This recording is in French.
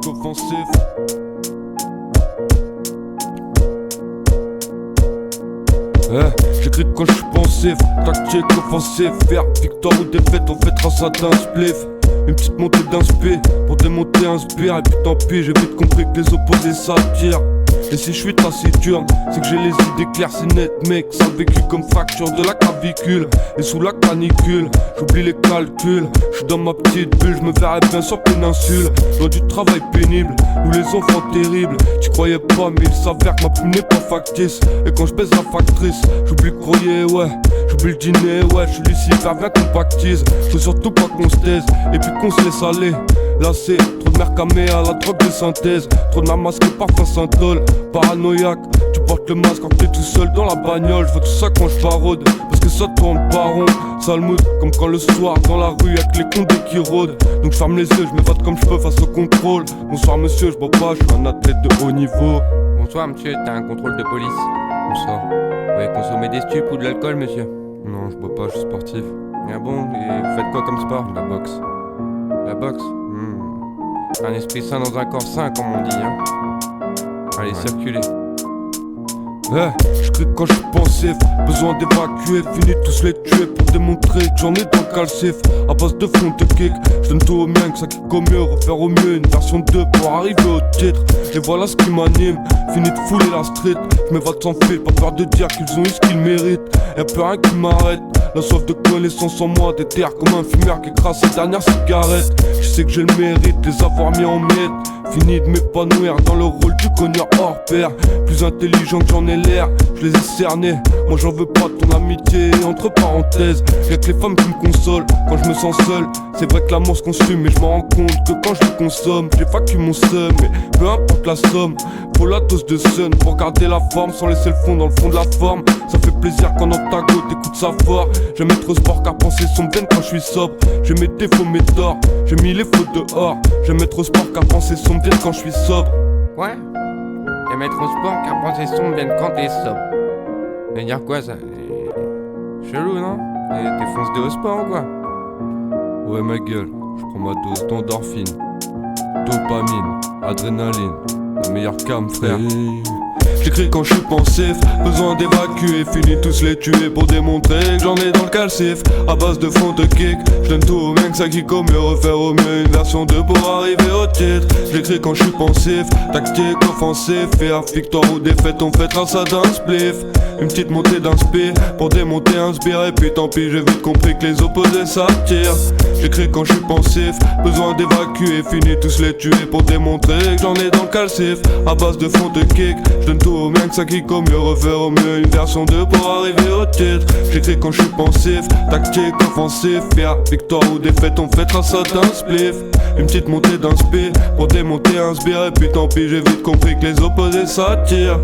offensif. J'écris quand je suis pensif, tactique offensif. Faire victoire ou défaite, on fêtera ça d'un spliff. Une petite montée d'inspi pour démonter un sbire. Et puis tant pis, j'ai vite compris que les opposés s'attirent. Et si je suis taciturne, c'est que j'ai les idées claires, c'est net mec. Ça le vécu comme fracture de la clavicule. Et sous la canicule, j'oublie les calculs. J'suis dans ma petite bulle, j'me verrais bien sur péninsule. Loin du travail pénible, nous les enfants terribles. Tu croyais pas mais il s'avère que ma plume n'est pas factice. Et quand j'pèse la factrice, j'oublie le courrier, ouais. J'oublie le dîner, ouais, j'suis Lucifer, bien qu'on pactise. Faut surtout pas qu'on se taise, et puis qu'on se laisse aller. Là c'est trop de mercamé à la drogue de synthèse. Trop de masque et parfum synthol. Paranoïaque, tu portes le masque quand t'es tout seul dans la bagnole. Je vois tout ça quand je barode, parce que ça tourne pas rond. Sale mood, comme quand le soir dans la rue y'a que les condés qui rôdent. Donc je ferme les yeux, je m'évade comme je peux face au contrôle. Bonsoir monsieur, je bois pas, je suis un athlète de haut niveau. Bonsoir monsieur, t'as un contrôle de police. Bonsoir. Vous pouvez consommer des stupes ou de l'alcool monsieur? Non, je bois pas, je suis sportif. Ah bon, et vous faites quoi comme sport? La boxe. La boxe? Un esprit sain dans un corps sain comme on dit hein. Allez, Ouais. circulez. J'cris quand je suis pensif, besoin d'évacuer, fini tous les tuer pour démontrer que j'en ai dans le calcif. À base de front de kick, j'donne tout au mien, que ça kick au mieux, refaire au mieux, une version 2 pour arriver au titre. Et voilà ce qui m'anime, fini de fouler la street, j'm'évade sans fil, pas peur de dire qu'ils ont eu ce qu'ils méritent. Y'a plus rien qui m'arrête, la soif de connaissance en moi déterre comme un fumeur qui crasse ses dernières cigarettes. Je sais que j'ai le mérite de les avoir mis en miettes. Fini de m'épanouir dans le rôle du cogneur hors pair. Plus intelligent que j'en ai l'air, je les ai cernés. Moi j'en veux pas de ton amitié, entre parenthèses. Y'a que les femmes qui me consolent quand je me sens seul. C'est vrai que l'amour se consume, mais je m'en rends compte que quand je le consomme, j'évacue mon seum. Mais peu importe la somme, faut la dose de sun pour garder la forme sans laisser le fond dans le fond de la forme. Ça fait plaisir quand dans ta go t'écoutes ça fort. J'aime être sport car penser son bien quand je suis sobre. J'ai mes défauts, mes torts, j'ai mis les fautes dehors. J'aime être sport car penser son bien quand je suis sobre. Quoi? Et mettre au sport car penser son bien quand t'es sobre. Ça veut dire quoi ça? Chelou non? T'es foncé au sport ou quoi? Ouais ma gueule, je prends ma dose d'endorphine, dopamine, adrénaline, la meilleure cam frère. J'écris quand je suis pensif, besoin d'évacuer, fini tous les tuer pour démontrer que j'en ai dans le calcif. À base de front de kick, j'donne tout au bien que ça kick au mieux, refaire au mieux une version 2 pour arriver au titre. J'écris quand je suis pensif, tactique offensif, faire victoire ou défaite, on fêtera ça d'un spliff. Une petite montée d'inspi pour démonter un sbire. Et puis tant pis, j'ai vite compris que les opposés s'attirent. J'écris quand je suis pensif, besoin d'évacuer, fini tous les tuer pour démontrer que j'en ai dans le calcif. À base de front de kick, j'donne tout au bien que ça kick au mieux, refaire au mieux une version 2 pour arriver au titre. J'écris quand je suis pensif, tactique offensif, faire victoire ou défaite, on fêtera ça d'un spliff. Une petite montée d'inspi pour démonter un sbire. Et puis tant pis, j'ai vite compris que les opposés s'attirent.